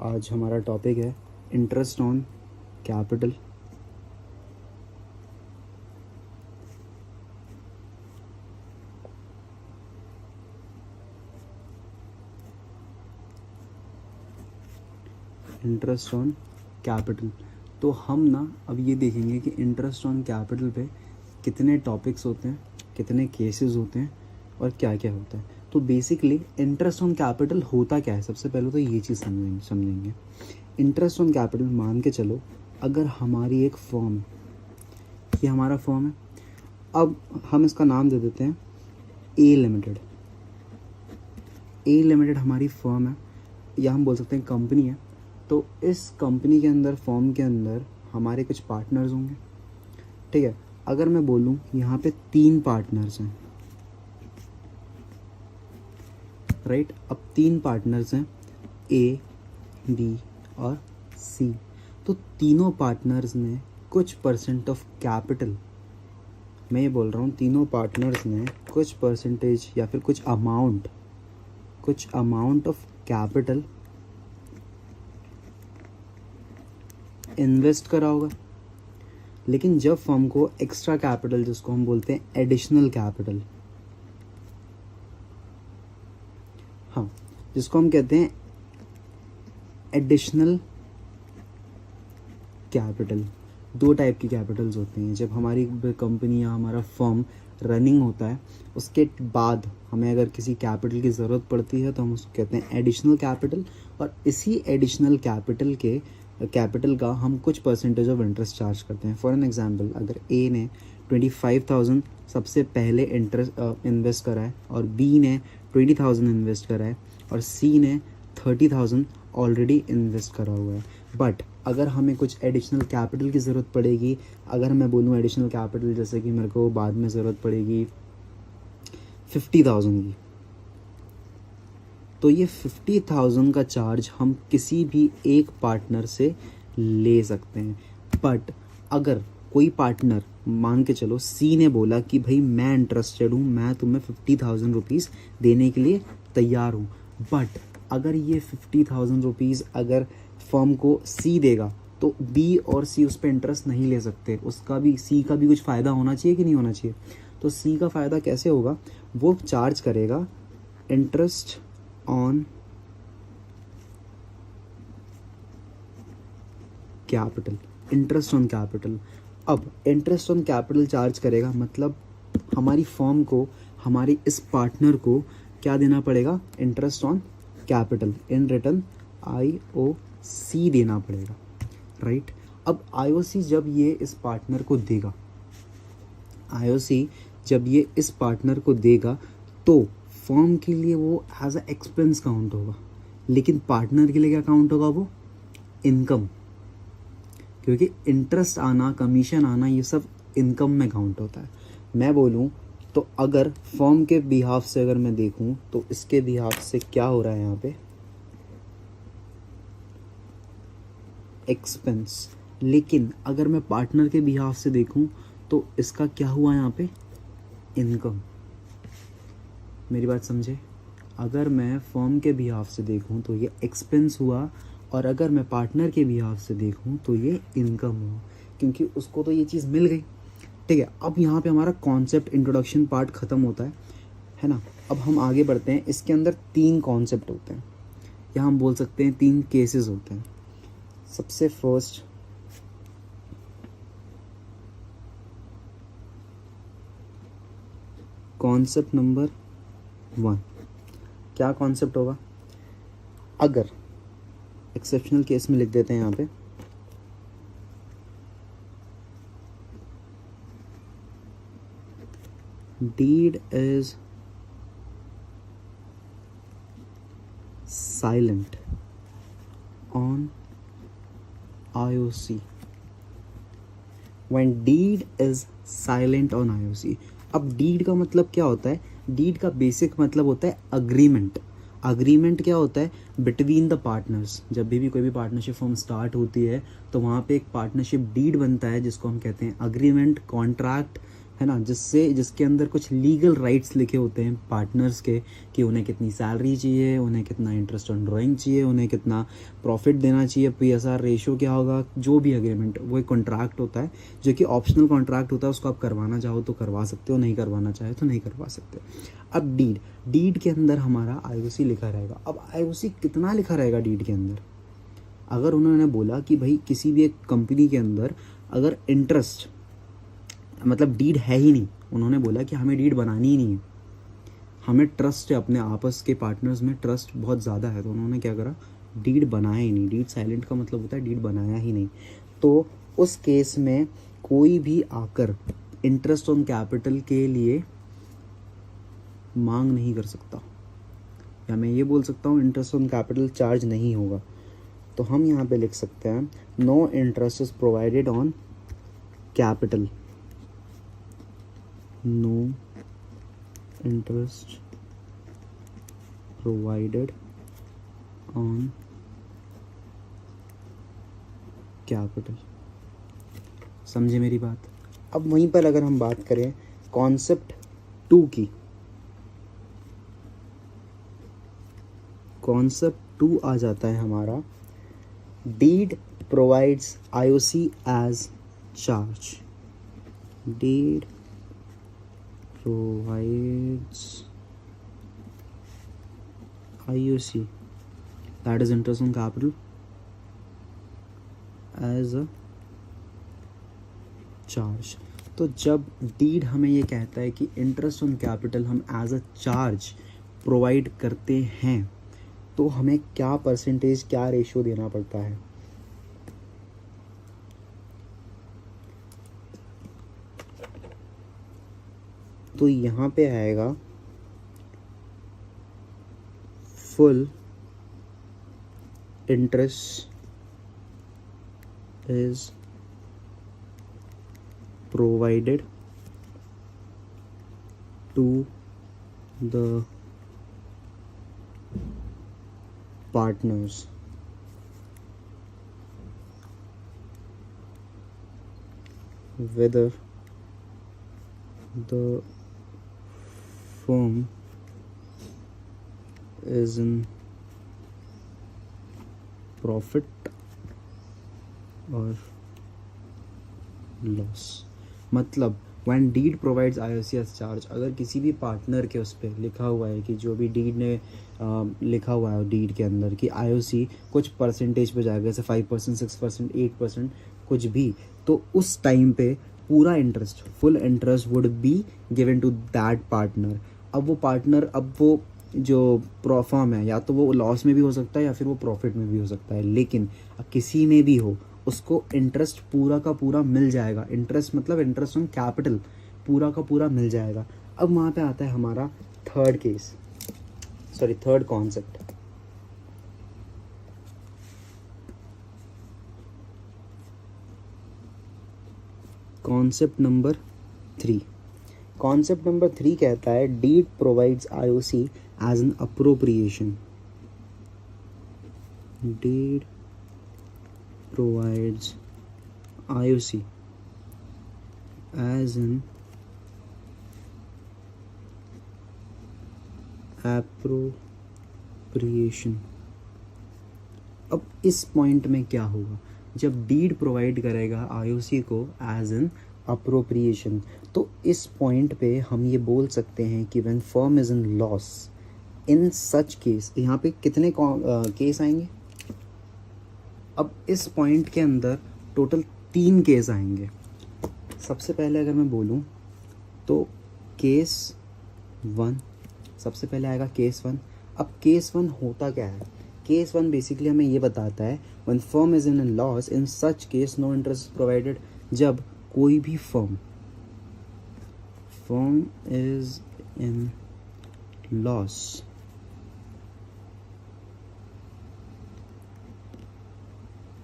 आज हमारा टॉपिक है interest on capital. Interest on capital. तो हम ना अब ये देखेंगे कि इंटरेस्ट ऑन कैपिटल पे कितने टॉपिक्स होते हैं, कितने केसेस होते हैं और क्या क्या होता है। तो बेसिकली इंटरेस्ट ऑन कैपिटल होता क्या है, सबसे पहले तो ये चीज़ समझेंगे। इंटरेस्ट ऑन कैपिटल, मान के चलो अगर हमारी एक फर्म, ये हमारा फर्म है, अब हम इसका नाम दे देते हैं ए लिमिटेड। ए लिमिटेड हमारी फर्म है या हम बोल सकते हैं कंपनी है। तो इस कंपनी के अंदर, फर्म के अंदर हमारे कुछ पार्टनर्स होंगे, ठीक है। अगर मैं बोलूँ यहाँ पे 3 पार्टनर्स हैं, राइट। अब 3 पार्टनर्स हैं, ए, बी और सी। तो तीनों पार्टनर्स ने कुछ परसेंट ऑफ कैपिटल, मैं ये बोल रहा हूँ तीनों पार्टनर्स ने कुछ परसेंटेज या फिर कुछ अमाउंट ऑफ कैपिटल इन्वेस्ट करा होगा। लेकिन जब फर्म को एक्स्ट्रा कैपिटल, जिसको हम बोलते हैं एडिशनल कैपिटल, हाँ, जिसको हम कहते हैं एडिशनल कैपिटल, 2 टाइप की कैपिटल्स होती हैं। जब हमारी कंपनी या हमारा फर्म रनिंग होता है, उसके बाद हमें अगर किसी कैपिटल की ज़रूरत पड़ती है तो हम उसको कहते हैं एडिशनल कैपिटल। और इसी एडिशनल कैपिटल का हम कुछ परसेंटेज ऑफ इंटरेस्ट चार्ज करते हैं। फॉर एन एग्जांपल, अगर ए ने 25,000 सबसे पहले इंटरेस्ट इन्वेस्ट करा है और बी ने 20,000 इन्वेस्ट करा है और सी ने 30,000 ऑलरेडी इन्वेस्ट करा हुआ है। बट अगर हमें कुछ एडिशनल कैपिटल की ज़रूरत पड़ेगी, अगर मैं बोलूँ एडिशनल कैपिटल, जैसे कि मेरे को बाद में ज़रूरत पड़ेगी 50,000 की, तो ये 50,000 का चार्ज हम किसी भी एक पार्टनर से ले सकते हैं। बट अगर कोई पार्टनर, मान के चलो सी ने बोला कि भाई मैं इंटरेस्टेड हूँ, मैं तुम्हें 50,000 रुपीज़ देने के लिए तैयार हूँ, बट अगर ये 50,000 रुपीज़ अगर फर्म को सी देगा तो बी और सी उस पर इंटरेस्ट नहीं ले सकते। उसका भी, सी का भी कुछ फ़ायदा होना चाहिए कि नहीं होना चाहिए। तो सी का फ़ायदा कैसे होगा, वो चार्ज करेगा interest on capital, interest on capital. अब इंटरेस्ट ऑन कैपिटल चार्ज करेगा, मतलब हमारी फर्म को, हमारे इस पार्टनर को क्या देना पड़ेगा, interest on capital in return IOC देना पड़ेगा, राइट। अब IOC जब ये इस पार्टनर को देगा, IOC जब ये इस पार्टनर को देगा तो फर्म के लिए वो एज अ एक्सपेंस काउंट होगा, लेकिन पार्टनर के लिए क्या काउंट होगा, वो इनकम। क्योंकि इंटरेस्ट आना, कमीशन आना, ये सब इनकम में काउंट होता है। मैं बोलूँ तो अगर फर्म के बिहाफ से अगर मैं देखूँ तो इसके बिहाफ से क्या हो रहा है यहाँ पे, एक्सपेंस। लेकिन अगर मैं पार्टनर के बिहाफ से देखूँ तो इसका क्या हुआ यहाँ पे, इनकम। मेरी बात समझे, अगर मैं फर्म के बिहाफ से देखूँ तो ये एक्सपेंस हुआ, और अगर मैं पार्टनर के बिहाफ से देखूँ तो ये इनकम हुआ, क्योंकि उसको तो ये चीज़ मिल गई, ठीक है। अब यहाँ पे हमारा कॉन्सेप्ट इंट्रोडक्शन पार्ट ख़त्म होता है ना। अब हम आगे बढ़ते हैं। इसके अंदर 3 कॉन्सेप्ट होते हैं, या हम बोल सकते हैं 3 केसेस होते हैं। सबसे फर्स्ट, कॉन्सेप्ट नंबर 1, क्या कॉन्सेप्ट होगा, अगर एक्सेप्शनल केस में लिख देते हैं यहाँ पे, deed is silent on IOC, when deed is silent on IOC। अब डीड का मतलब क्या होता है, डीड का बेसिक मतलब होता है अग्रीमेंट। अग्रीमेंट क्या होता है, बिटवीन द पार्टनर्स। जब भी कोई भी पार्टनरशिप फॉर्म स्टार्ट होती है तो वहाँ पे एक पार्टनरशिप डीड बनता है, जिसको हम कहते हैं अग्रीमेंट, कॉन्ट्रैक्ट, है ना, जिसके अंदर कुछ लीगल राइट्स लिखे होते हैं पार्टनर्स के, कि उन्हें कितनी सैलरी चाहिए, उन्हें कितना इंटरेस्ट ऑन ड्राइंग चाहिए, उन्हें कितना प्रॉफिट देना चाहिए, PSR रेशियो क्या होगा, जो भी एग्रीमेंट, वो एक कॉन्ट्रैक्ट होता है जो कि ऑप्शनल कॉन्ट्रैक्ट होता है। उसको आप करवाना चाहो तो करवा सकते हो, नहीं करवाना चाहे तो नहीं करवा सकते। अब डीड के अंदर हमारा IOC लिखा रहेगा। अब IOC कितना लिखा रहेगा डीड के अंदर? अगर उन्होंने बोला कि भाई किसी भी एक कंपनी के अंदर अगर इंटरेस्ट, मतलब डीड है ही नहीं, उन्होंने बोला कि हमें डीड बनानी ही नहीं है, हमें ट्रस्ट है, अपने आपस के पार्टनर्स में ट्रस्ट बहुत ज़्यादा है, तो उन्होंने क्या करा, डीड बनाया ही नहीं। डीड साइलेंट का मतलब होता है डीड बनाया ही नहीं। तो उस केस में कोई भी आकर इंटरेस्ट ऑन कैपिटल के लिए मांग नहीं कर सकता, या मैं ये बोल सकता हूँ इंटरेस्ट ऑन कैपिटल चार्ज नहीं होगा। तो हम यहाँ पे लिख सकते हैं no interest is provided on capital, no interest provided on capital. समझे मेरी बात? अब वहीं पर अगर हम बात करें कॉन्सेप्ट 2 की, कॉन्सेप्ट 2 आ जाता है हमारा, deed provides IOC as charge, deed provides IOC, that is interest on capital, as a charge। तो जब डीड हमें ये कहता है कि इंटरेस्ट ऑन कैपिटल हम एज अ चार्ज प्रोवाइड करते हैं, तो हमें क्या परसेंटेज, क्या रेशियो देना पड़ता है? तो यहाँ पे आएगा full interest is provided to the partners whether the firm is in profit or loss। मतलब when deed provides IOC as charge, अगर किसी भी पार्टनर के उस पर लिखा हुआ है कि जो भी डीड ने लिखा हुआ है डीड के अंदर कि IOC कुछ परसेंटेज पे जाएगा, जैसे 5%, 6%, 8%, कुछ भी, तो उस टाइम पे पूरा interest, full interest would be given to that partner. अब वो पार्टनर, अब वो जो फर्म है, या तो वो लॉस में भी हो सकता है या फिर वो प्रॉफिट में भी हो सकता है, लेकिन किसी में भी हो, उसको इंटरेस्ट पूरा का पूरा मिल जाएगा। इंटरेस्ट मतलब इंटरेस्ट ऑन कैपिटल पूरा का पूरा मिल जाएगा। अब वहाँ पे आता है हमारा third concept, concept number 3। Concept number 3 कहता है deed provides IOC as an appropriation, deed provides IOC as an appropriation। अब इस पॉइंट में क्या होगा, जब डीड प्रोवाइड करेगा IOC को एज एन अप्रोप्रिएशन, तो इस पॉइंट पे हम ये बोल सकते हैं कि when firm is in loss, in such case, यहाँ पे कितने केस आएंगे? अब इस पॉइंट के अंदर टोटल 3 केस आएंगे। सबसे पहले अगर मैं बोलूं तो केस 1, सबसे पहले आएगा केस 1। अब केस 1 होता क्या है? केस 1 बेसिकली हमें ये बताता है when firm is in loss, in such case no interest provided. जब कोई भी firm is in loss,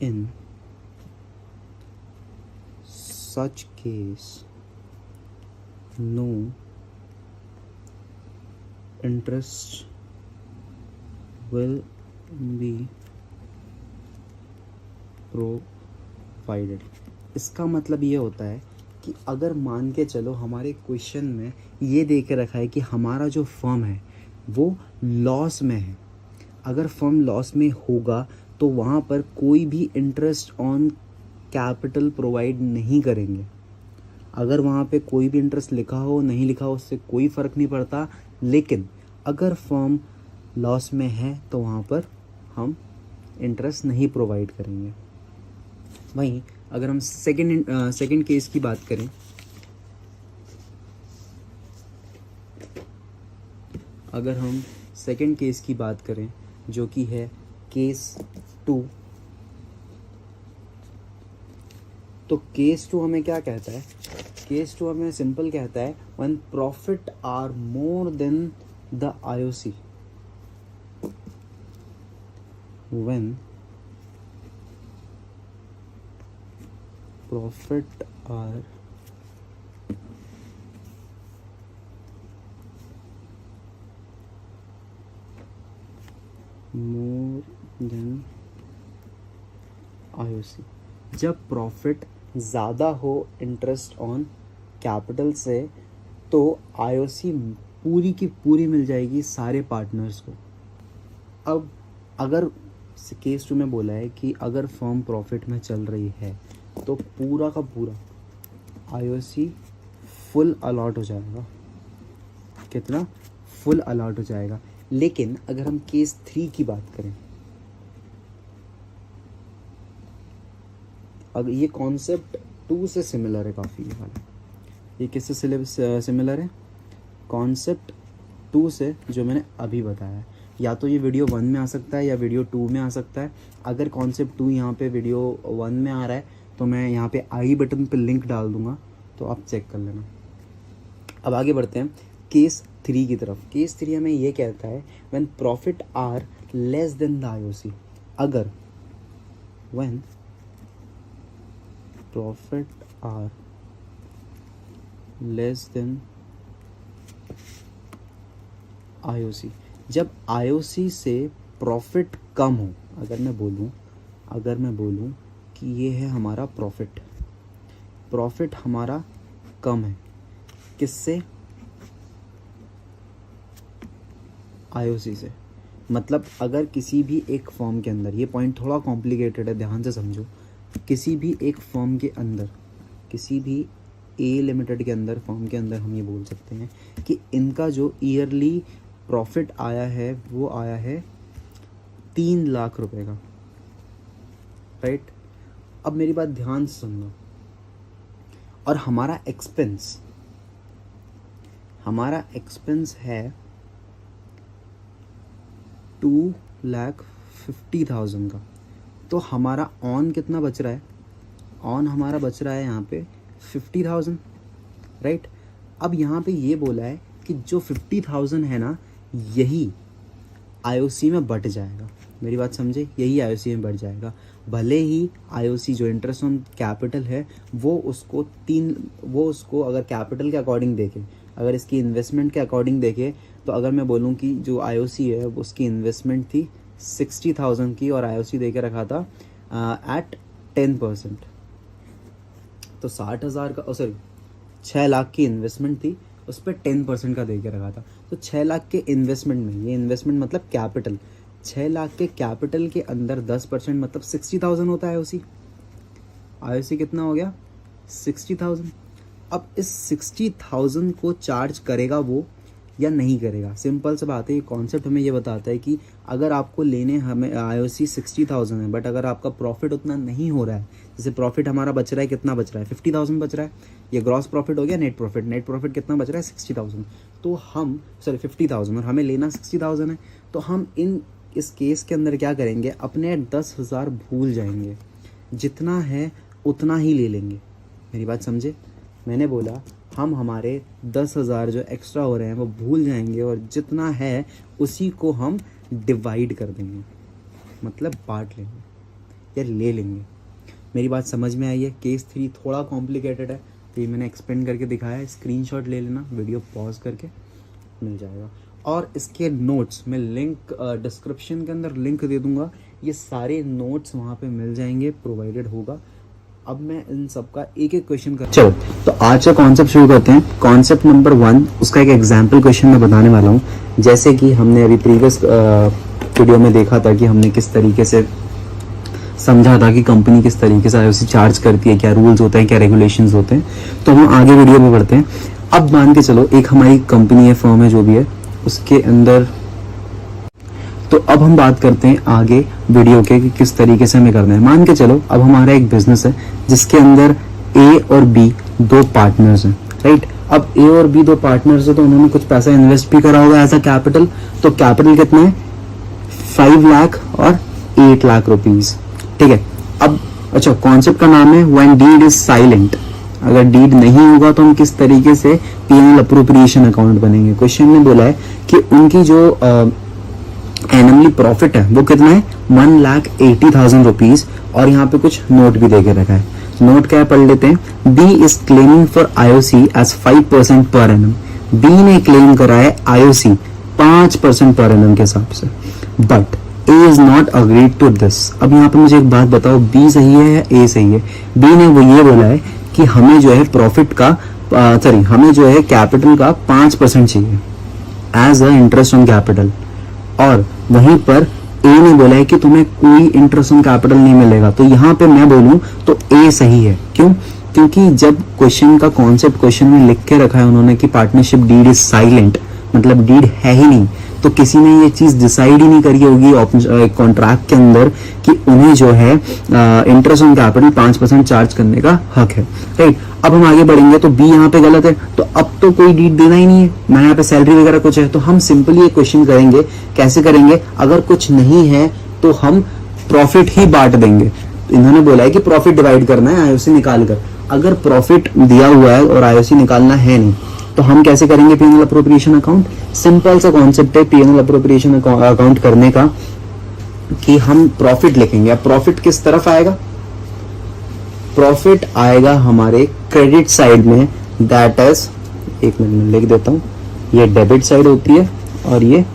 in such case no interest will be provided। इसका मतलब ये होता है कि अगर मान के चलो हमारे क्वेश्चन में ये दे के रखा है कि हमारा जो फर्म है वो लॉस में है, अगर फर्म लॉस में होगा तो वहाँ पर कोई भी इंटरेस्ट ऑन कैपिटल प्रोवाइड नहीं करेंगे। अगर वहाँ पे कोई भी इंटरेस्ट लिखा हो नहीं लिखा हो उससे कोई फ़र्क नहीं पड़ता, लेकिन अगर फर्म लॉस में है तो वहाँ पर हम इंटरेस्ट नहीं प्रोवाइड करेंगे। वहीं अगर हम सेकंड केस की बात करें, अगर हम सेकंड केस की बात करें जो कि है केस 2, तो केस 2 हमें क्या कहता है? केस 2 हमें सिंपल कहता है when profit are more than the IOC, when profit are more than IOC, जब प्रॉफिट ज़्यादा हो इंटरेस्ट ऑन कैपिटल से तो आईओसी पूरी की पूरी मिल जाएगी सारे पार्टनर्स को। अब अगर केस 2 में बोला है कि अगर फर्म प्रॉफिट में चल रही है तो पूरा का पूरा आईओसी फुल अलॉट हो जाएगा। कितना? फुल अलॉट हो जाएगा। लेकिन अगर हम केस 3 की बात करें, अब ये कॉन्सेप्ट 2 से सिमिलर है काफ़ी। ये वाला ये किससे सिमिलर है? कॉन्सेप्ट 2 से जो मैंने अभी बताया। या तो ये वीडियो 1 में आ सकता है या वीडियो 2 में आ सकता है। अगर कॉन्सेप्ट 2 यहाँ पे वीडियो 1 में आ रहा है तो मैं यहाँ पे आई बटन पे लिंक डाल दूँगा, तो आप चेक कर लेना। अब आगे बढ़ते हैं केस 3 की तरफ। केस 3 हमें ये कहता है when profit are less than the IOC, अगर when profit are less than IOC, जब आईओसी से प्रॉफिट कम हो। अगर मैं बोलूँ कि ये है हमारा प्रॉफिट हमारा कम है किससे? आईओसी से। मतलब अगर किसी भी एक फर्म के अंदर, ये पॉइंट थोड़ा कॉम्प्लिकेटेड है, ध्यान से समझो। किसी भी एक फर्म के अंदर, किसी भी ए लिमिटेड के अंदर, फर्म के अंदर हम ये बोल सकते हैं कि इनका जो ईयरली प्रॉफिट आया है वो आया है 3 लाख रुपए का, राइट? अब मेरी बात ध्यान से सुनना। और हमारा एक्सपेंस है 2,50,000 का, तो हमारा ऑन कितना बच रहा है? ऑन हमारा बच रहा है यहाँ पे 50,000, राइट? अब यहाँ पे ये बोला है कि जो 50,000 है ना, यही आईओसी में बट जाएगा। मेरी बात समझे? यही आईओसी में बढ़ जाएगा। भले ही आईओसी जो इंटरेस्ट ऑन कैपिटल है वो उसको अगर कैपिटल के अकॉर्डिंग देखे, अगर इसकी इन्वेस्टमेंट के अकॉर्डिंग देखे, तो अगर मैं बोलूँ कि जो आईओसी है उसकी इन्वेस्टमेंट थी 60,000 की और आईओसी दे के रखा था एट 10%, तो 60,000 का 6 लाख की इन्वेस्टमेंट थी, उस पर 10% का दे के रखा था। तो 6 लाख के इन्वेस्टमेंट में, ये इन्वेस्टमेंट मतलब कैपिटल, 6 लाख के कैपिटल के अंदर 10% मतलब 60,000 होता है आईओसी कितना हो गया? 60,000। अब इस 60,000 को चार्ज करेगा वो या नहीं करेगा? सिंपल सा बात है। ये कॉन्सेप्ट हमें ये बताता है कि अगर आपको लेने हमें आईओसी 60,000 है, बट अगर आपका प्रॉफिट उतना नहीं हो रहा है, जैसे प्रॉफिट हमारा बच रहा है, कितना बच रहा है? 50,000 बच रहा है। ये ग्रॉस प्रॉफिट हो गया। नेट प्रॉफिट कितना बच रहा है? 60,000। तो हम 50,000 और हमें लेना 60,000 है, तो हम इस केस के अंदर क्या करेंगे? अपने 10,000 भूल जाएंगे, जितना है उतना ही ले लेंगे। मेरी बात समझे? मैंने बोला हम हमारे 10,000 जो एक्स्ट्रा हो रहे हैं वो भूल जाएंगे और जितना है उसी को हम डिवाइड कर देंगे, मतलब बांट लेंगे या ले लेंगे। मेरी बात समझ में आई है? केस 3 थोड़ा कॉम्प्लिकेटेड है, तो ये मैंने एक्सप्लेन करके दिखाया है। स्क्रीनशॉट ले लेना, वीडियो पॉज करके मिल जाएगा। और इसके नोट्स मैं लिंक डिस्क्रिप्शन के अंदर लिंक दे दूंगा, ये सारे नोट्स वहाँ पे मिल जाएंगे, प्रोवाइडेड होगा। अब मैं इन सब का एक एक क्वेश्चन कर, चलो तो आज का कॉन्सेप्ट शुरू करते हैं। कॉन्सेप्ट नंबर 1, उसका एक एग्जाम्पल क्वेश्चन मैं बताने वाला हूँ। जैसे कि हमने अभी प्रीवियस वीडियो में देखा था कि हमने किस तरीके से समझा था कि कंपनी किस तरीके से आईओसी चार्ज करती है, क्या रूल्स होते हैं, क्या रेगुलेशंस होते हैं। तो हम आगे वीडियो में बढ़ते हैं। अब मान के चलो एक हमारी कंपनी है, फर्म है, जो भी है, उसके अंदर, तो अब हम बात करते हैं आगे वीडियो के कि किस तरीके से हमें करना है। मान के चलो अब हमारा एक बिजनेस है जिसके अंदर ए और बी दो पार्टनर्स हैं, राइट। अब ए और बी दो पार्टनर्स है तो उन्होंने कुछ पैसा इन्वेस्ट भी करा होगा एज अ कैपिटल। तो कैपिटल कितना है, 5 लाख और 8 लाख रुपीज, ठीक है। अब अच्छा, कॉन्सेप्ट का नाम है व्हेन डीड इज साइलेंट। अगर डीड नहीं होगा तो हम किस तरीके से पीएनएल अप्रोप्रिएशन अकाउंट बनेंगे। क्वेश्चन में बोला है कि उनकी जो एनुअली प्रॉफिट है वो कितना है, 1,80,000 रुपीज, और यहाँ पे कुछ नोट भी देके रखा है। नोट क्या पढ़ लेते हैं। B is claiming for IOC as 5% per annum. B ने क्लेम करा है आईओसी 5% पर एनम के हिसाब से, but A is not agreed to this. अब यहाँ पे मुझे एक बात बताओ, बी सही है या ए सही है। बी ने वो ये बोला है कि हमें जो है प्रॉफिट का हमें जो है कैपिटल का 5% चाहिए as a interest on capital, और वहीं पर ए ने बोला है कि तुम्हें कोई इंटरेस्ट ऑन कैपिटल नहीं मिलेगा। तो यहाँ पे मैं बोलूं तो ए सही है। क्यों? क्योंकि जब क्वेश्चन का कॉन्सेप्ट क्वेश्चन में लिख के रखा है उन्होंने कि पार्टनरशिप डीड इज साइलेंट, मतलब डीड है ही नहीं, तो किसी ने ये चीज डिसाइड ही नहीं करी होगी कॉन्ट्रैक्ट के अंदर कि उन्हें जो है इंटरेस्ट ऑन कैपिटल 5% चार्ज करने का हक है, राइट। अब हम आगे बढ़ेंगे तो बी यहाँ पे गलत है, तो अब तो कोई डीड देना ही नहीं है ना, यहाँ पे सैलरी वगैरह कुछ है। तो हम सिंपली ये क्वेश्चन करेंगे, कैसे करेंगे, अगर कुछ नहीं है तो हम प्रॉफिट ही बांट देंगे। तो इन्होंने बोला है कि प्रॉफिट डिवाइड करना है आईओसी निकाल कर। अगर प्रॉफिट दिया हुआ है और आईओसी निकालना है नहीं, तो हम कैसे करेंगे पीएनएल अप्रोप्रिएशन अकाउंट। सिंपल सा कॉन्सेप्ट है पीएनएल अप्रोप्रिएशन अकाउंट करने का कि हम प्रॉफिट लिखेंगे। अब प्रॉफिट किस तरफ आएगा, प्रॉफिट आएगा हमारे क्रेडिट साइड में, दैट इज, एक मिनट में लिख देता हूं, ये डेबिट साइड होती है और ये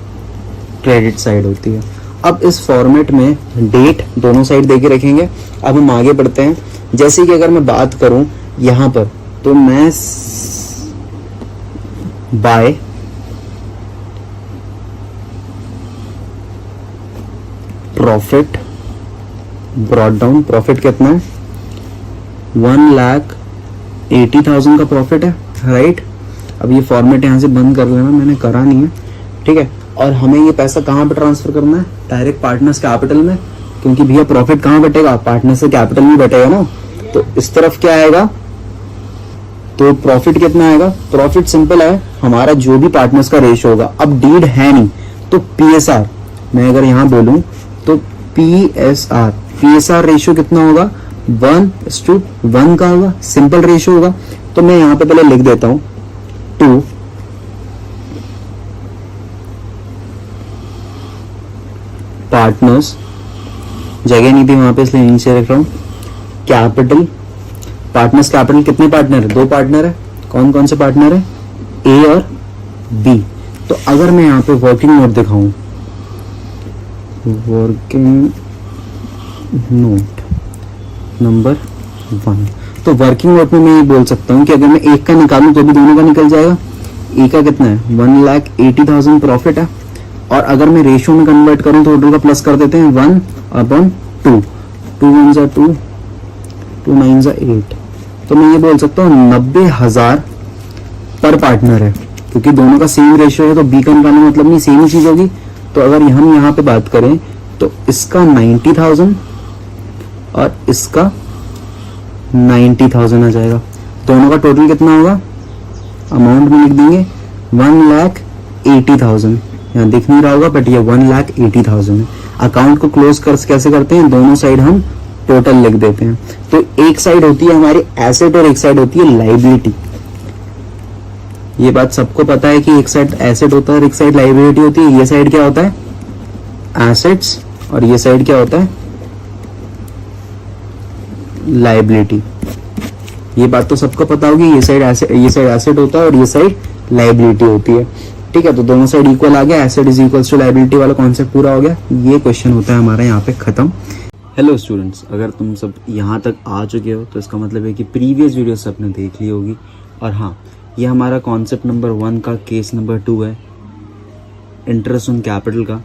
क्रेडिट साइड होती है। अब इस फॉर्मेट में डेट दोनों साइड देके रखेंगे। अब हम आगे बढ़ते हैं। जैसे कि अगर मैं बात करूं यहां पर, तो मैं by profit brought down, profit कितना है, 1,80,000 का प्रॉफिट है, राइट। अब ये फॉर्मेट यहां से बंद कर लेना, मैंने करा नहीं है, ठीक है। और हमें ये पैसा कहां पे ट्रांसफर करना है, डायरेक्ट पार्टनर्स कैपिटल में, क्योंकि भैया प्रॉफिट कहां बटेगा, पार्टनर से कैपिटल में बटेगा ना। तो इस तरफ क्या आएगा, तो प्रॉफिट कितना आएगा, प्रॉफिट सिंपल है हमारा जो भी पार्टनर्स का रेशियो होगा। अब डीड है नहीं तो पीएसआर, मैं अगर यहां बोलूं तो पीएसआर रेशियो कितना होगा, 1:1 का होगा, सिंपल रेशियो होगा। तो मैं यहां पे पहले लिख देता हूं 2 पार्टनर्स, जगह नहीं थी वहां पे इसलिए नीचे रख रहा हूं, कैपिटल, पार्टनर्स कैपिटल, कितने पार्टनर है, 2 पार्टनर है। कौन कौन से पार्टनर है, ए और बी। तो अगर मैं यहाँ पे वर्किंग नोट दिखाऊं, वर्किंग नोट नंबर 1, तो वर्किंग नोट में मैं ये बोल सकता हूँ कि अगर मैं एक का निकालूं तो भी दोनों का निकल जाएगा। ए का कितना है, 1,80,000 प्रॉफिट है, और अगर मैं रेशियो में कन्वर्ट करूं तो टोटल का प्लस कर देते हैं 1/2, 2 1 2, 2 9 8। तो मैं ये बोल सकता हूँ 90,000 पर पार्टनर है, क्योंकि दोनों का सेम रेशियो है तो बी का निकालने मतलब नहीं, सेम ही चीज होगी। तो अगर हम यहाँ पे बात करें तो इसका 90,000 और इसका 90,000 आ जाएगा। दोनों का टोटल कितना होगा, अमाउंट में लिख देंगे 1,80,000। यहाँ दिख नहीं रहा होगा बट ये 1,80,000 है। अकाउंट को क्लोज कर कैसे करते हैं, दोनों साइड हम टोटल लिख देते हैं। तो एक साइड होती है हमारी एसेट और एक साइड होती है लाइबिलिटी। ये बात सबको पता है कि एक साइड एसेट होता है और एक साइड लाइबिलिटी होती है। ये साइड क्या होता है, एसेट्स, और ये साइड क्या होता है, लाइबिलिटी। ये बात तो सबको पता होगी, ये साइड एसेट होता है और ये साइड लाइबिलिटी होती है, ठीक है। तो दोनों साइड इक्वल आ गया, asset is equals to liability वाला कॉन्सेप्ट पूरा हो गया। ये क्वेश्चन होता है हमारा यहाँ पे खत्म। हेलो स्टूडेंट्स, अगर तुम सब यहाँ तक आ चुके हो तो इसका मतलब है कि प्रीवियस वीडियो सबने देख ली होगी। और हाँ, ये हमारा कॉन्सेप्ट नंबर 1 का केस नंबर 2 है, इंटरेस्ट ऑन कैपिटल का,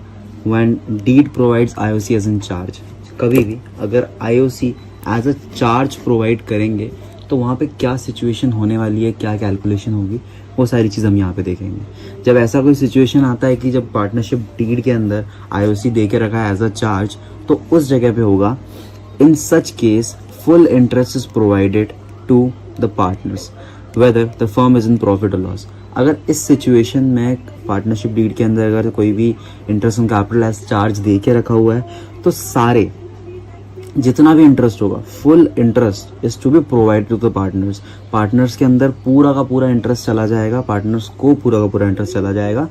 when deed provides IOC as in charge. कभी भी अगर IOC as a charge provide करेंगे तो वहाँ पे क्या सिचुएशन होने वाली है, क्या कैलकुलेशन होगी, वो सारी चीज़ हम यहाँ पे देखेंगे। जब ऐसा कोई सिचुएशन आता है कि जब पार्टनरशिप डीड के अंदर आईओसी दे के रखा है एज अ चार्ज, तो उस जगह पे होगा in such case full interest is provided to the partners whether the firm is in profit और लॉस। अगर इस सिचुएशन में पार्टनरशिप डीड के अंदर अगर कोई भी interest on capital as charge दे के रखा हुआ है तो सारे जितना भी इंटरेस्ट होगा, full interest is to be provide to the partners. Partners के अंदर पूरा का पूरा इंटरेस्ट चला जाएगा, पार्टनर्स को पूरा का पूरा इंटरेस्ट चला जाएगा,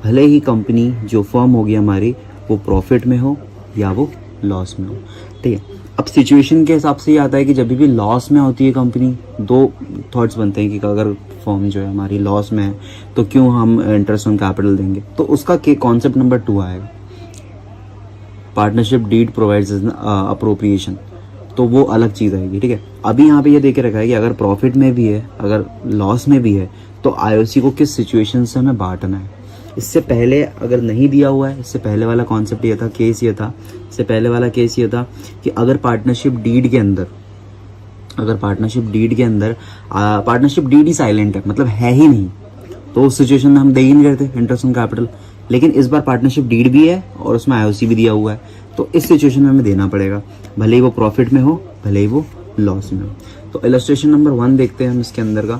भले ही कंपनी जो फर्म होगी हमारी वो प्रॉफिट में हो या वो लॉस में हो। ठीक है, अब सिचुएशन के हिसाब से ये आता है कि जब भी लॉस में होती है कंपनी, दो थॉट्स बनते हैं कि अगर फर्म जो है हमारी लॉस में है तो क्यों हम इंटरेस्ट ऑन कैपिटल देंगे। तो उसका कॉन्सेप्ट नंबर 2 आएगा, पार्टनरशिप डीड प्रोवाइड्स अप्रोप्रिएशन, तो वो अलग चीज़ आएगी। ठीक है, अभी यहाँ पे ये देख के रखा है कि अगर प्रॉफिट में भी है, अगर लॉस में भी है, तो आईओसी को किस सिचुएशन से हमें बांटना है। इससे पहले अगर नहीं दिया हुआ है, इससे पहले वाला कॉन्सेप्ट ये था, केस ये था, इससे पहले वाला केस ये था कि अगर पार्टनरशिप डीड के अंदर पार्टनरशिप डीड ही साइलेंट है, मतलब है ही नहीं, तो उस सिचुएशन में हम दे ही नहीं रहते इंटरेस्ट ऑन कैपिटल। लेकिन इस बार पार्टनरशिप डीड भी है और उसमें आईओसी भी दिया हुआ है, तो इस सिचुएशन में हमें देना पड़ेगा, भले ही वो प्रॉफिट में हो, भले ही वो लॉस में हो। तो इलस्ट्रेशन नंबर 1 देखते हैं हम इसके अंदर का।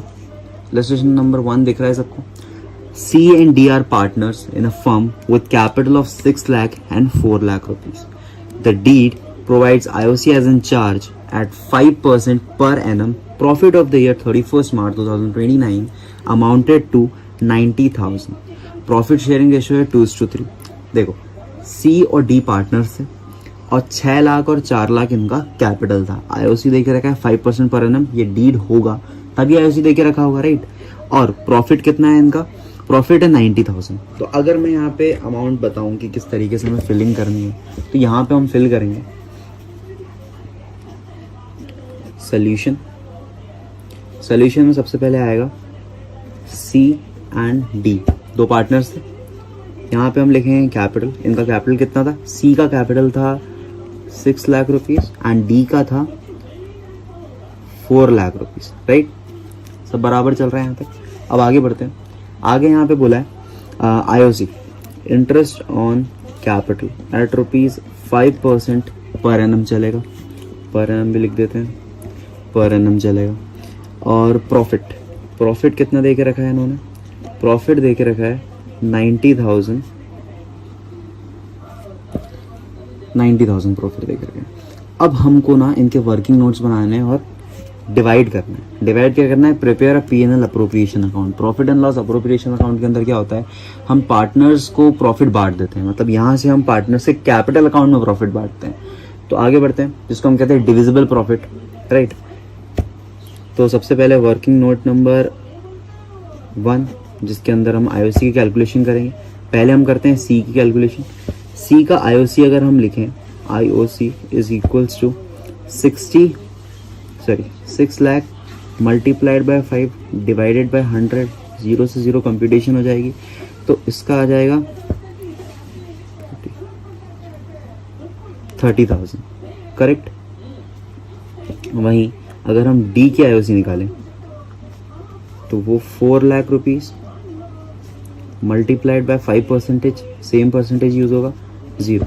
इलस्ट्रेशन नंबर 1 दिख रहा है सबको। C and D are partners in a firm with capital of 6 lakh and 4 lakh rupees. The deed provides IOC as in charge at 5% per annum. Profit of the year 31st March 2029 amounted to 90,000. Profit sharing ratio है 2:3। देखो, C और D partners थे और 6 लाख और 4 लाख इनका capital था। IOC दे के रखा है 5% पर एनम, ये डीड होगा तभी IOC दे के रखा होगा, राइट। और प्रॉफिट कितना है इनका, प्रॉफिट है 90,000। तो अगर मैं यहाँ पे अमाउंट बताऊँ कि किस तरीके से हमें फिलिंग करनी है, तो यहाँ पे हम फिल करेंगे सोल्यूशन में सबसे पहले आएगा C एंड D, दो पार्टनर्स थे। यहाँ पे हम लिखेंगे कैपिटल, इनका कैपिटल कितना था, C का कैपिटल था 6 लाख रुपीज़ एंड D का था 4 लाख रुपीज़, राइट। सब बराबर चल रहा है यहाँ तक। अब आगे बढ़ते हैं। आगे यहाँ पे बोला है IOC interest on capital eight ₹5% per annum चलेगा, पर एनम भी लिख देते हैं, पर एनम चलेगा। और प्रॉफिट कितना दे के रखा है इन्होंने, प्रॉफिट दे के रखा है 90,000 प्रॉफिट दे के रखा है। अब हमको ना इनके वर्किंग नोट्स बनाने हैं और डिवाइड करना है। डिवाइड क्या करना है, prepare a P&L appropriation account. Profit and loss appropriation account के अंदर क्या होता है, हम पार्टनर्स को प्रॉफिट बांट देते हैं, मतलब यहाँ से हम पार्टनर से कैपिटल अकाउंट में प्रॉफिट बांटते हैं। तो आगे बढ़ते हैं, जिसको हम कहते हैं डिविजिबल प्रॉफिट, राइट। तो सबसे पहले वर्किंग नोट नंबर 1, जिसके अंदर हम आईओसी की कैलकुलेशन करेंगे। पहले हम करते हैं सी की कैलकुलेशन। सी का आईओसी अगर हम लिखें, IOC is equals to 6 lakh multiplied by 5 divided by 100, 0 से 0 कंप्यूटेशन हो जाएगी, तो इसका आ जाएगा 30,000, करेक्ट। वहीं अगर हम डी की आईओसी निकालें तो वो 4 lakh rupees multiplied by 5%, same percentage use होगा, 0,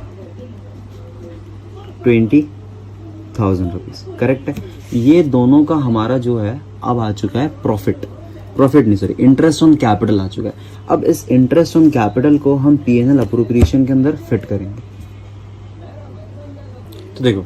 20,000 रुपीज़, करेक्ट है। ये दोनों का हमारा जो है अब आ चुका है प्रॉफिट नहीं, सॉरी, इंटरेस्ट ऑन कैपिटल आ चुका है। अब इस इंटरेस्ट ऑन कैपिटल को हम P&L अप्रोप्रिएशन के अंदर फिट करेंगे। तो देखो,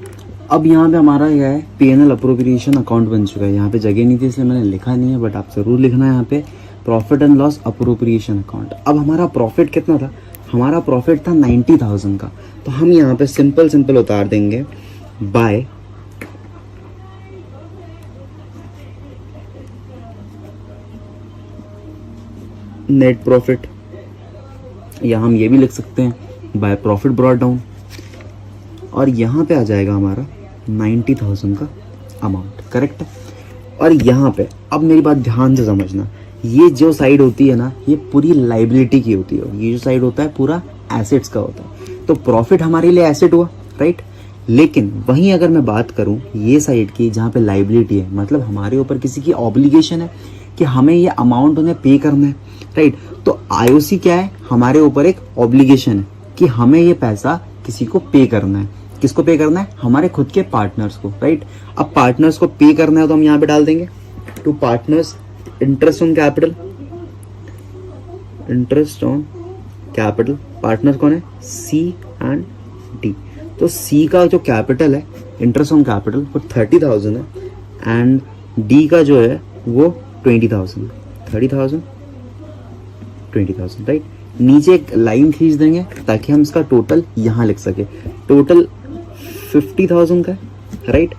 अब यहाँ पे हमारा क्या है, P&L अप्रोप्रिएशन अकाउंट बन चुका है। यहाँ पे जगह नहीं थी इसलिए मैंने लिखा नहीं है, बट आप जरूर लिखना है यहाँ पे profit and loss appropriation account. अब हमारा प्रॉफिट कितना था, हमारा प्रॉफिट था 90,000 का, तो हम यहाँ पे सिंपल उतार देंगे बाय नेट प्रॉफिट, या हम ये भी लिख सकते हैं बाय प्रॉफिट ब्रॉट डाउन। और यहाँ पे आ जाएगा हमारा 90,000 का अमाउंट, करेक्ट। और यहाँ पे अब मेरी बात ध्यान से समझना, ये जो साइड होती है ना ये पूरी लाइबिलिटी की होती है और ये जो साइड होता है पूरा एसेट्स का होता है। तो प्रॉफिट हमारे लिए एसेट हुआ, राइट। लेकिन वहीं अगर मैं बात करूं ये साइड की जहाँ पे लाइबिलिटी है, मतलब हमारे ऊपर किसी की ऑब्लिगेशन है कि हमें ये अमाउंट उन्हें पे करना है, राइट। तो आईओसी क्या है, हमारे ऊपर एक ऑब्लिगेशन है कि हमें ये पैसा किसी को पे करना है। किसको पे करना है, हमारे खुद के पार्टनर्स को, राइट। अब पार्टनर्स को पे करना है तो हम यहाँ पे डाल देंगे to partners interest on capital, interest on capital. Partner कौन है, सी एंड डी। तो सी का जो कैपिटल है इंटरेस्ट ऑन कैपिटल वो 30,000 है एंड डी का जो है वो 20,000, 30,000 20,000, राइट। नीचे एक लाइन खींच देंगे ताकि हम इसका टोटल यहाँ लिख सके। टोटल 50,000 का है, राइट।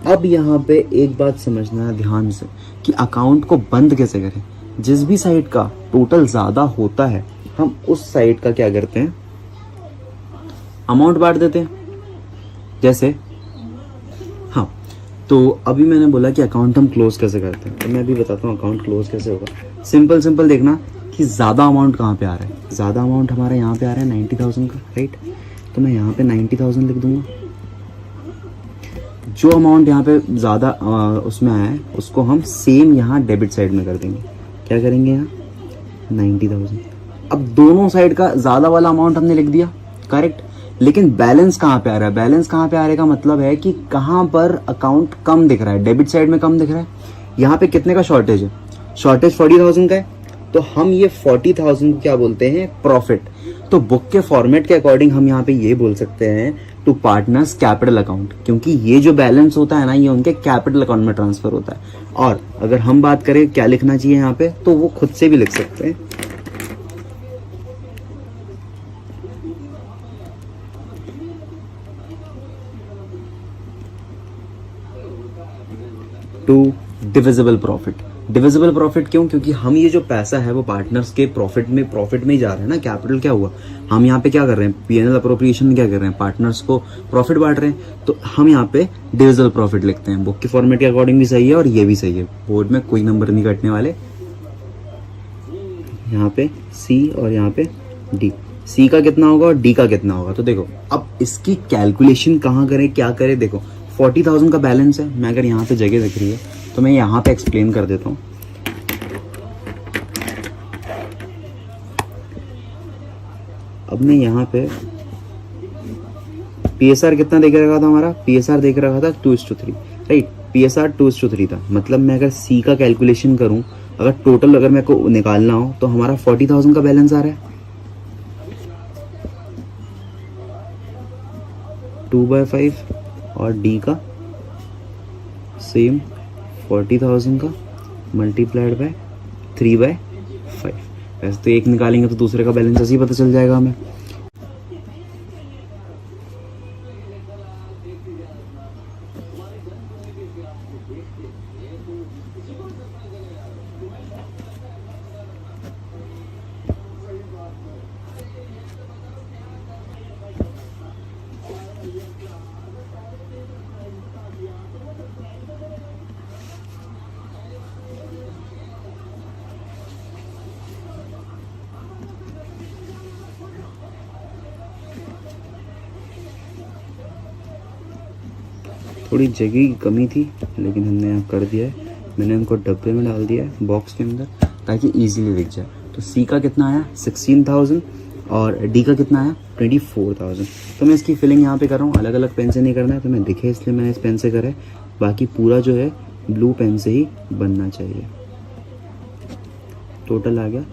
अब यहाँ पे एक बात समझना है ध्यान से कि अकाउंट को बंद कैसे करें। जिस भी साइड का टोटल ज़्यादा होता है हम उस साइड का क्या करते हैं, अमाउंट बांट देते हैं। जैसे हाँ, तो अभी मैंने बोला कि अकाउंट हम क्लोज कैसे करते हैं, तो मैं अभी बताता हूँ अकाउंट क्लोज कैसे होगा। सिंपल देखना कि ज़्यादा अमाउंट कहाँ पे आ रहा है। ज़्यादा अमाउंट हमारा यहाँ पे आ रहा है 90,000 का, राइट। तो मैं यहाँ पे 90,000 लिख दूंगा। जो अमाउंट यहाँ पे ज़्यादा उसमें आया है उसको हम सेम यहाँ डेबिट साइड में कर देंगे। क्या करेंगे यहाँ 90,000। अब दोनों साइड का ज़्यादा वाला अमाउंट हमने लिख दिया, करेक्ट। लेकिन बैलेंस कहाँ पे आ रहा है, बैलेंस कहाँ पे आ रहा है का मतलब है कि कहाँ पर अकाउंट कम दिख रहा है। डेबिट साइड में कम दिख रहा है। यहाँ पे कितने का शॉर्टेज है, शॉर्टेज 40,000 का है। तो हम ये 40,000 को क्या बोलते हैं, प्रॉफिट। तो बुक के फॉर्मेट के अकॉर्डिंग हम यहाँ पे ये बोल सकते हैं टू पार्टनर्स कैपिटल अकाउंट, क्योंकि ये जो बैलेंस होता है ना ये उनके कैपिटल अकाउंट में ट्रांसफर होता है। और अगर हम बात करें क्या लिखना चाहिए यहाँ पे, तो वो खुद से भी लिख सकते हैं। To divisible profit. Divisible profit क्यों, क्योंकि हम ये जो पैसा है वो पार्टनर्स के प्रॉफिट में ही जा रहा है ना। कैपिटल क्या हुआ, हम यहाँ पे क्या कर रहे हैं, पीएनएल अप्रोप्रिएशन में क्या कर रहे हैं, पार्टनर्स को प्रॉफिट बांट रहे हैं। तो हम यहाँ पे डिविजिबल प्रॉफिट लिखते हैं। बुक के फॉर्मेट के अकॉर्डिंग भी सही है और ये भी सही है, बोर्ड में कोई नंबर नहीं कटने वाले। यहाँ पे सी और यहाँ पे डी। सी का कितना होगा और डी का कितना होगा, तो देखो अब इसकी कैलकुलेशन कहाँ करें, क्या करें। देखो 40,000 का बैलेंस है, मैं अगर यहाँ पे जगह दिख रही है तो मैं यहाँ पे एक्सप्लेन कर देता हूँ। अब मैं यहाँ पे पीएसआर कितना देख रखा था, हमारा पीएसआर देख रखा था 2:3, राइट। पीएसआर 2:3 था। मतलब मैं अगर सी का कैलकुलेशन करूँ, अगर टोटल अगर मेरे को निकालना हो तो हमारा 40,000 का बैलेंस आ रहा है। 2/5 और डी का सेम 40,000 का मल्टीप्लाइड बाय 3/5। वैसे तो एक निकालेंगे तो दूसरे का बैलेंस ऐसे ही पता चल जाएगा हमें। थोड़ी जगह की कमी थी लेकिन हमने यहाँ कर दिया है। मैंने उनको डब्बे में डाल दिया है बॉक्स के अंदर ताकि इजीली दिख जाए। तो सी का कितना आया 16,000 और डी का कितना आया 24,000। तो मैं इसकी फिलिंग यहाँ पे कर रहा हूँ, अलग अलग पेन से नहीं करना है। तो मैं दिखे इसलिए मैंने इस पेन से करा है, बाकी पूरा जो है ब्लू पेन से ही बनना चाहिए। टोटल आ गया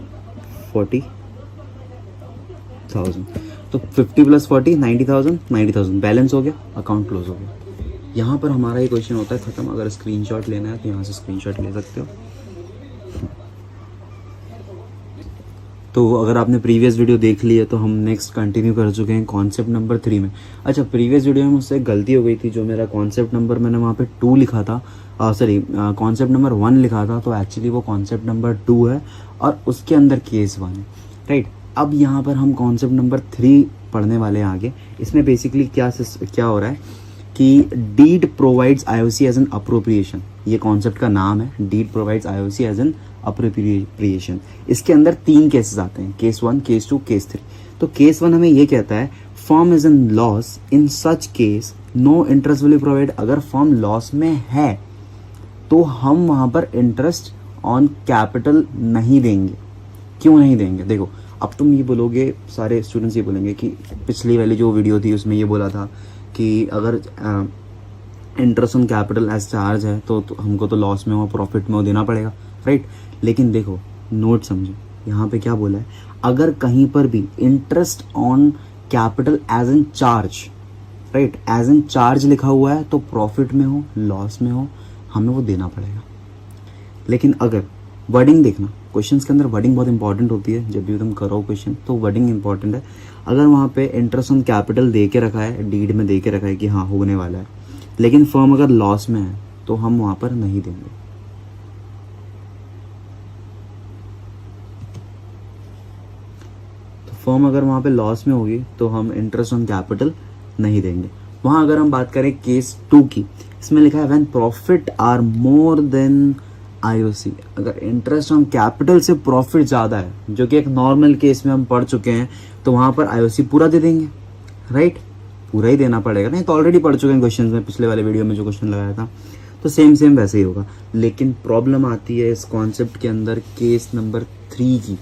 40,000। तो 50 + 40 90,000, 90,000 बैलेंस हो गया, अकाउंट क्लोज हो गया। यहाँ पर हमारा ये क्वेश्चन होता है ख़त्म। अगर स्क्रीनशॉट लेना है तो यहाँ से स्क्रीनशॉट ले सकते हो। तो अगर आपने प्रीवियस वीडियो देख ली है तो हम नेक्स्ट कंटिन्यू कर चुके हैं कॉन्सेप्ट नंबर 3 में। अच्छा, प्रीवियस वीडियो में मुझसे गलती हो गई थी, जो मेरा कॉन्सेप्ट नंबर मैंने वहाँ पे 2 लिखा था, सॉरी कॉन्सेप्ट नंबर 1 लिखा था, तो एक्चुअली वो कॉन्सेप्ट नंबर 2 है और उसके अंदर केस 1 है, राइट। अब यहाँ पर हम कॉन्सेप्ट नंबर 3 पढ़ने वाले हैं आगे। इसमें बेसिकली क्या हो रहा है कि deed provides IOC as an appropriation, ये कॉन्सेप्ट का नाम है, deed provides IOC as an appropriation. इसके अंदर 3 केसेस आते हैं, केस 1, केस 2, केस 3। तो केस 1 हमें ये कहता है firm is in loss, in such case no interest will be provide. अगर फर्म लॉस में है तो हम वहाँ पर इंटरेस्ट ऑन कैपिटल नहीं देंगे। क्यों नहीं देंगे? देखो, अब तुम ये बोलोगे, सारे स्टूडेंट्स ये बोलेंगे कि पिछली वाली जो वीडियो थी उसमें ये बोला था कि अगर interest on capital as charge है तो हमको तो लॉस में हो, प्रॉफिट में हो देना पड़ेगा, राइट। लेकिन देखो, नोट समझो, यहाँ पे क्या बोला है, अगर कहीं पर भी interest on capital as an charge, right, as an charge लिखा हुआ है तो प्रॉफिट में हो, लॉस में हो, हमें वो देना पड़ेगा। लेकिन अगर वर्डिंग देखना, क्वेश्चंस के अंदर वर्डिंग बहुत इंपॉर्टेंट होती है। जब भी तुम करो क्वेश्चन तो वर्डिंग इंपॉर्टेंट है। अगर वहाँ पे इंटरेस्ट ऑन कैपिटल दे के रखा है, डीड में दे के रखा है कि हाँ होने वाला है, लेकिन फर्म अगर लॉस में है तो हम वहाँ पर नहीं देंगे। तो फर्म अगर वहाँ पे लॉस में होगी तो हम इंटरेस्ट ऑन कैपिटल नहीं देंगे। वहाँ अगर हम बात करें केस 2 की, इसमें लिखा है when profit are more than IOC. अगर इंटरेस्ट ऑन कैपिटल से प्रॉफिट ज़्यादा है, जो कि एक नॉर्मल केस में हम पढ़ चुके हैं, तो वहाँ पर आईओसी पूरा दे देंगे, राइट, पूरा ही देना पड़ेगा। नहीं तो ऑलरेडी पढ़ चुके हैं क्वेश्चन में, पिछले वाले वीडियो में जो क्वेश्चन लगाया था, तो सेम वैसे ही होगा। लेकिन प्रॉब्लम आती है इस कॉन्सेप्ट के अंदर केस नंबर 3 की,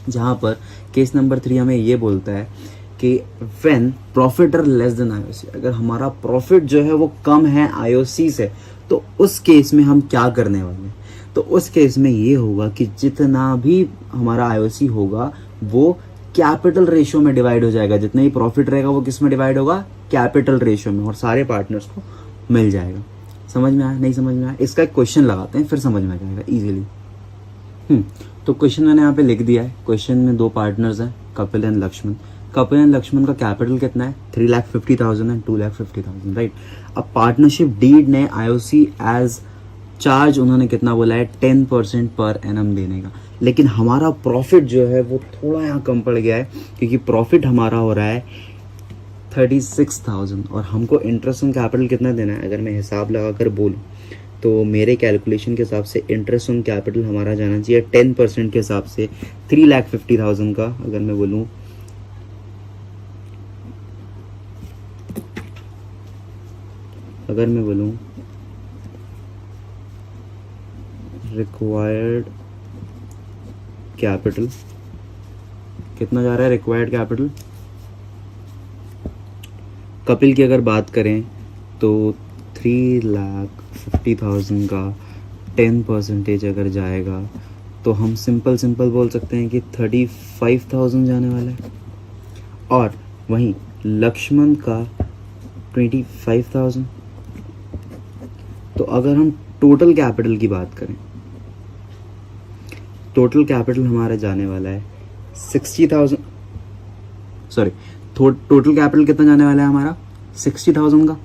जहाँ पर केस नंबर 3 हमें ये बोलता है कि when profit are less than IOC, अगर हमारा प्रॉफिट जो है वो कम है आईओसी से, तो उस केस में हम क्या करने वाले हैं? तो उस केस में ये होगा कि जितना भी हमारा आईओसी होगा वो कैपिटल रेशियो में डिवाइड हो जाएगा। जितना ही प्रॉफिट रहेगा वो किस में डिवाइड होगा? कैपिटल रेशियो में, और सारे पार्टनर्स को मिल जाएगा। समझ में आया? नहीं समझ में आया? इसका एक क्वेश्चन लगाते हैं, फिर समझ में आ जाएगा इजीली। तो क्वेश्चन मैंने यहाँ पे लिख दिया है। क्वेश्चन में 2 पार्टनर्स हैं, कपिल एंड लक्ष्मण। कपिल एंड लक्ष्मण का कैपिटल कितना है? 3,50,000 एंड 2,50,000, राइट। अब पार्टनरशिप डीड ने आईओसी एज चार्ज उन्होंने कितना बोला है? 10% पर एनम देने का। लेकिन हमारा प्रॉफिट जो है वो थोड़ा यहाँ कम पड़ गया है, क्योंकि प्रॉफिट हमारा हो रहा है 36,000 और हमको इंटरेस्ट ऑन कैपिटल कितना देना है? अगर मैं हिसाब लगा कर बोलूँ तो मेरे कैलकुलेशन के हिसाब से इंटरेस्ट ऑन कैपिटल हमारा जाना चाहिए 10% के हिसाब से 3,50,000 का। अगर मैं बोलूँ रिक्वायर्ड कैपिटल कितना जा रहा है? रिक्वायर्ड कैपिटल कपिल की अगर बात करें तो 3,50,000 का 10% अगर जाएगा तो हम सिंपल बोल सकते हैं कि 35,000 जाने वाला है। और वहीं लक्ष्मण का 25,000। तो अगर हम टोटल कैपिटल की बात करें, टोटल कैपिटल हमारा जाने वाला है 60,000, सॉरी, टोटल कैपिटल कितना जाने वाला है हमारा? 60,000 का,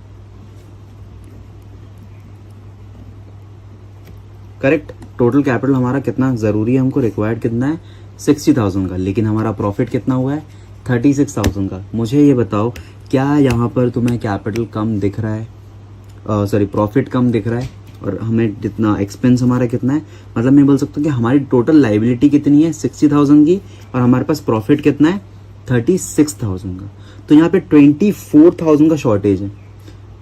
करेक्ट। टोटल कैपिटल हमारा कितना ज़रूरी है, हमको रिक्वायर्ड कितना है? 60,000 का। लेकिन हमारा प्रॉफिट कितना हुआ है? 36,000 का। मुझे ये बताओ, क्या यहाँ पर तुम्हें कैपिटल कम दिख रहा है? सॉरी, प्रॉफिट कम दिख रहा है? और हमें जितना एक्सपेंस हमारा कितना है, मतलब मैं बोल सकता हूँ कि हमारी टोटल लाइबिलिटी कितनी है? 60,000 की, और हमारे पास प्रॉफिट कितना है? 36,000 का। तो यहाँ पे 24,000 का शॉर्टेज है,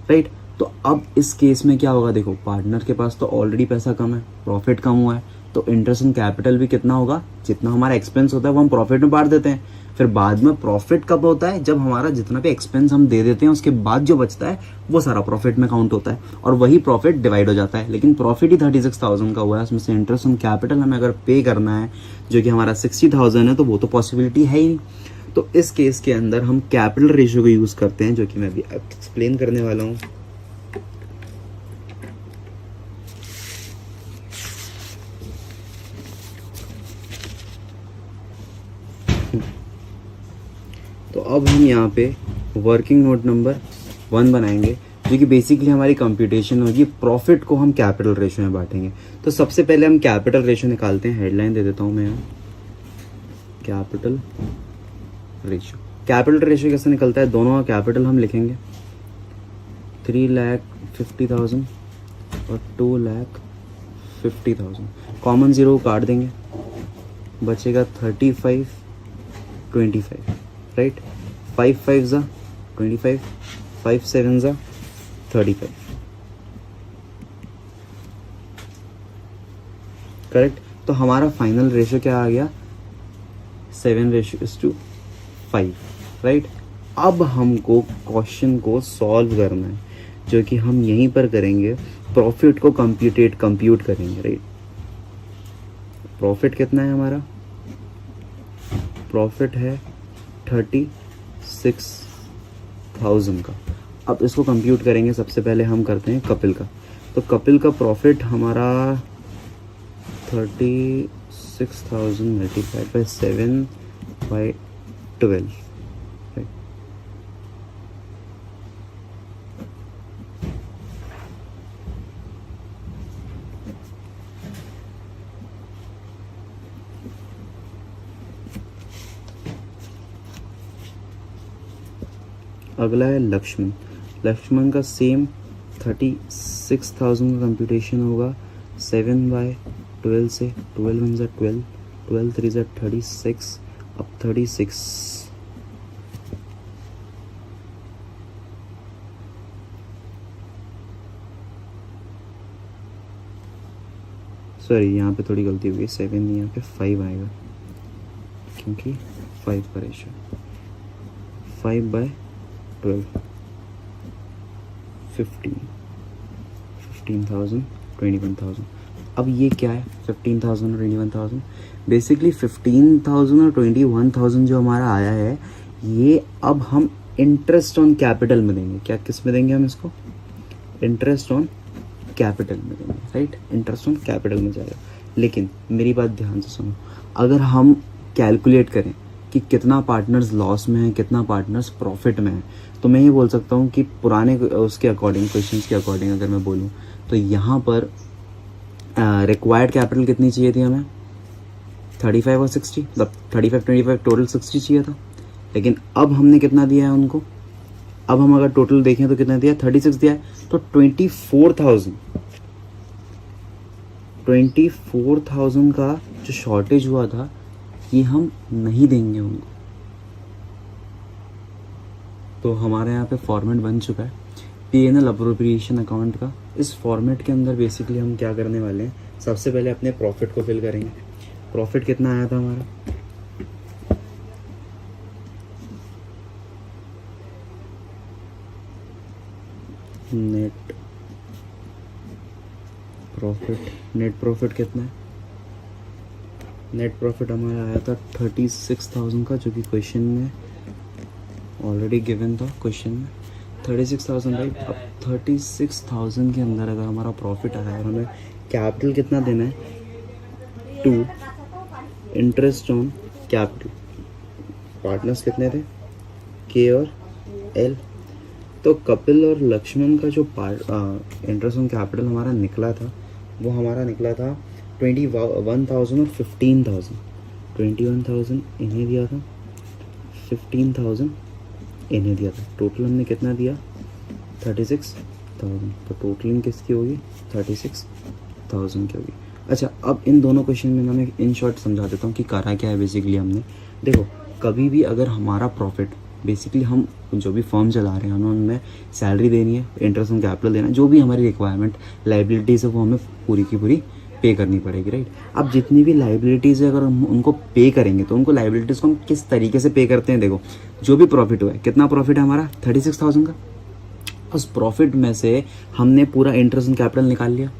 राइट। तो अब इस केस में क्या होगा? देखो, पार्टनर के पास तो ऑलरेडी पैसा कम है, प्रॉफिट कम हुआ है, तो इंटरेस्ट ऑन कैपिटल भी कितना होगा? जितना हमारा एक्सपेंस होता है वो हम प्रॉफिट में बांट देते हैं। फिर बाद में प्रॉफिट कब होता है? जब हमारा जितना भी एक्सपेंस हम दे देते हैं उसके बाद जो बचता है वो सारा प्रॉफिट में काउंट होता है, और वही प्रॉफिट डिवाइड हो जाता है। लेकिन प्रॉफिट ही 36,000 का हुआ है, उसमें से इंटरेस्ट ऑन कैपिटल हमें अगर पे करना है जो कि हमारा 60,000 है, तो वो तो पॉसिबिलिटी है ही नहीं। तो इस केस के अंदर हम कैपिटल रेशियो को यूज़ करते हैं, जो कि मैं अभी एक्सप्लेन करने वाला हूँ। तो अब हम यहाँ पे वर्किंग नोट नंबर 1 बनाएंगे, जो कि बेसिकली हमारी कंप्यूटेशन होगी। प्रॉफिट को हम कैपिटल रेशियो में बांटेंगे। तो सबसे पहले हम कैपिटल रेशियो निकालते हैं। हेडलाइन दे देता हूँ मैं यहाँ, कैपिटल रेशियो। कैपिटल रेशियो कैसे निकलता है, दोनों का कैपिटल हम लिखेंगे 3,50,000 और 2,50,000, कॉमन जीरो काट देंगे, बचेगा 35, 25, राइट। 5 5 ज़ा 25, 5 7 ज़ा 35, करेक्ट। तो हमारा फाइनल रेशियो क्या आ गया, 7:5, राइट। अब हमको क्वेश्चन को सॉल्व करना है, जो कि हम यहीं पर करेंगे, प्रॉफिट को कंप्यूट करेंगे, राइट। प्रॉफिट कितना है हमारा, प्रॉफिट है 36,000 का। अब इसको कंप्यूट करेंगे, सबसे पहले हम करते हैं कपिल का। तो कपिल का प्रॉफिट हमारा 36,000 मल्टीप्लाइड बाई 7/12, राइट। अगला है लक्ष्मण। लक्ष्मण का सेम 36,000 का कंप्यूटेशन होगा 7/12 से, 12 1 ज़ा 12, 12 3 ज़ा 36, अब 36, सॉरी यहाँ पे थोड़ी गलती हुई, 7 नहीं, यहाँ पे 5 आएगा, क्योंकि 5 का रेशियो, 5/12, 15,000, 21,000। अब ये क्या है, 15,000 और 21,000, बेसिकली 15,000 और 21,000 जो हमारा आया है, ये अब हम इंटरेस्ट ऑन कैपिटल में देंगे। क्या, किस में देंगे हम इसको, इंटरेस्ट ऑन कैपिटल में देंगे, राइट। इंटरेस्ट ऑन कैपिटल में जाएगा। लेकिन मेरी बात ध्यान से सुनो, अगर हम कैलकुलेट करें कि कितना पार्टनर्स लॉस में है, कितना पार्टनर्स प्रॉफिट में है, तो मैं ये बोल सकता हूँ कि पुराने उसके अकॉर्डिंग, क्वेश्चंस के अकॉर्डिंग अगर मैं बोलूँ तो यहाँ पर रिक्वायर्ड कैपिटल कितनी चाहिए थी हमें, 35 और 60, मतलब 35 25 टोटल 60 चाहिए था। लेकिन अब हमने कितना दिया है उनको, अब हम अगर टोटल देखें तो कितना दिया, 36 दिया है। तो 24,000 का जो शॉर्टेज हुआ था, ये हम नहीं देंगे उनको। तो हमारे यहाँ पे फॉर्मेट बन चुका है P&L अप्रोप्रिएशन अकाउंट का। इस फॉर्मेट के अंदर बेसिकली हम क्या करने वाले हैं, सबसे पहले अपने प्रॉफिट को फिल करेंगे। प्रॉफिट कितना आया था हमारा, नेट प्रॉफिट कितना है, नेट प्रॉफिट हमारा आया था 36,000 का, जो कि क्वेश्चन में ऑलरेडी गिवन था, क्वेश्चन में 36,000, राइट। अब 36,000 के अंदर अगर हमारा प्रॉफिट आया है और हमें कैपिटल कितना देना है, 2, इंटरेस्ट ऑन कैपिटल, पार्टनर्स कितने थे, के और एल। तो कपिल और लक्ष्मण का जो इंटरेस्ट ऑन कैपिटल हमारा निकला था, वो हमारा निकला था 21,000 और 15,000। 21,000 इन्हें दिया था, 15,000 इन्हें दिया था। टोटल हमने कितना दिया, 36,000। तो टोटलिंग किसकी होगी, 36,000 की होगी। अच्छा, अब इन दोनों क्वेश्चन में मैं इन शॉर्ट समझा देता हूँ कि करा क्या है। बेसिकली हमने देखो, कभी भी अगर हमारा प्रॉफिट, बेसिकली हम जो भी फॉर्म चला रहे हैं, हमें उनमें सैलरी देनी है, इंटरेस्ट ऑन कैपिटल देना है, जो भी हमारी रिक्वायरमेंट लाइबिलिटीज़ है वो हमें पूरी की पूरी पे करनी पड़ेगी, राइट। अब जितनी भी लाइबिलिटीज़ है, अगर हम उनको पे करेंगे तो उनको लाइबिलिटीज़ को हम किस तरीके से पे करते हैं। देखो, जो भी प्रॉफिट हुआ है, कितना प्रॉफिट है हमारा, 36,000 का। उस प्रॉफिट में से हमने पूरा इंटरेस्ट ऑन कैपिटल निकाल लिया,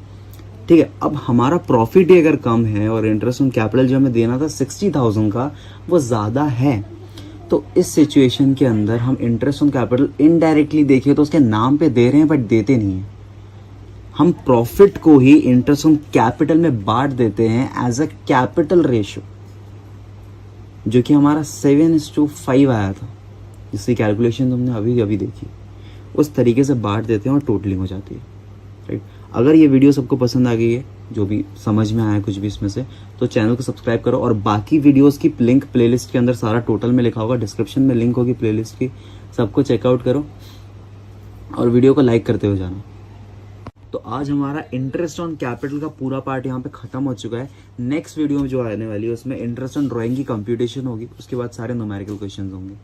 ठीक है। अब हमारा प्रॉफिट ही अगर कम है और इंटरेस्ट ऑन कैपिटल जो हमें देना था 60,000 का, वो ज़्यादा है, तो इस सिचुएशन के अंदर हम इंटरेस्ट ऑन कैपिटल इनडायरेक्टली देखें तो उसके नाम पे दे रहे हैं, बट देते नहीं हैं। हम प्रॉफिट को ही इंटरेस्ट ऑन कैपिटल में बांट देते हैं एज अ कैपिटल रेशियो, जो कि हमारा 7:5 आया था, जिसकी कैलकुलेशन तुमने अभी अभी देखी। उस तरीके से बांट देते हैं और टोटलिंग हो जाती है, राइट। अगर ये वीडियो सबको पसंद आ गई है, जो भी समझ में आया कुछ भी इसमें से, तो चैनल को सब्सक्राइब करो और बाकी वीडियोस की लिंक प्लेलिस्ट के अंदर सारा टोटल में लिखा होगा, डिस्क्रिप्शन में लिंक होगी प्लेलिस्ट की, सबको चेकआउट करो और वीडियो को लाइक करते हुए जाना। तो आज हमारा इंटरेस्ट ऑन कैपिटल का पूरा पार्ट यहाँ पे खत्म हो चुका है। नेक्स्ट वीडियो में जो आने वाली है उसमें इंटरेस्ट ऑन ड्राइंग की कंप्यूटेशन होगी, उसके बाद सारे न्यूमेरिकल क्वेश्चंस होंगे।